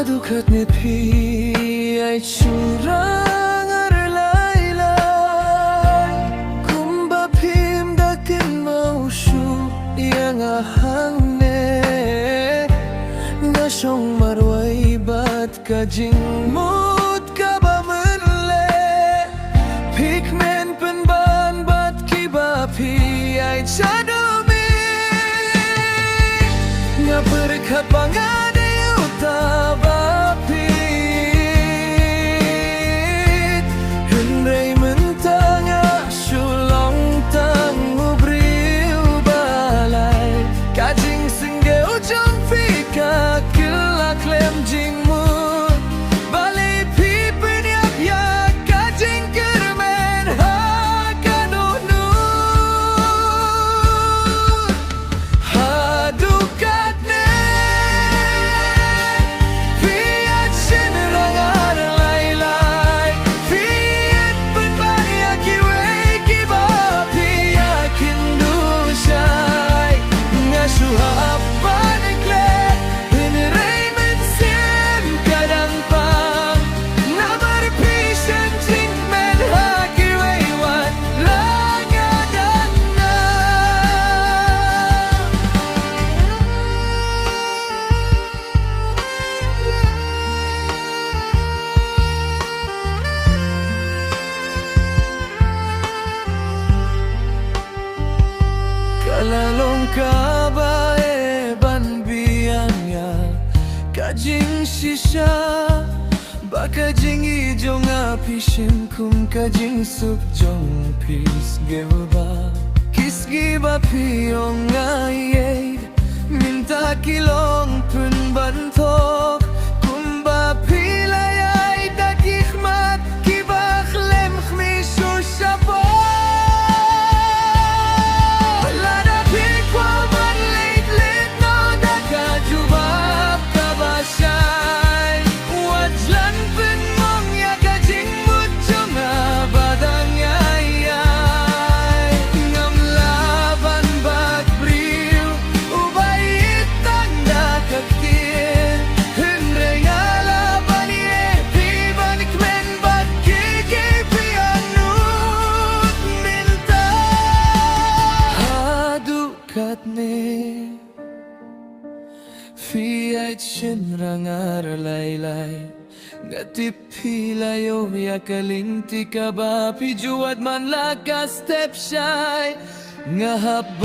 dukat ni pi ai curang arlailai kumba pim dakin mau shu yang ahang ne ngasong marwai bat kajing mut kabamerle pigmen penban bat kiba pi ai chadumi nga berkapangan Tabapit Henry mentanga Sulong tang Ubriu balay Kajing singge ujong fika Kila klem jingmu Bali pipen yak yak Kajing kermen Hakanunut Hadukat Kalalong kabae ban biangnya Kajing shisha Bakajing ijong apishim kum kajing suk jong pis geba Kisgi ba piyong ayed Minta kilong pun bantok Kumba pilayay dakikmat Kibak lem khmishu shapo Fiat shin rangar laylay Gatip pilayo yakalinti kabapi juat man laka step shy Ngahaban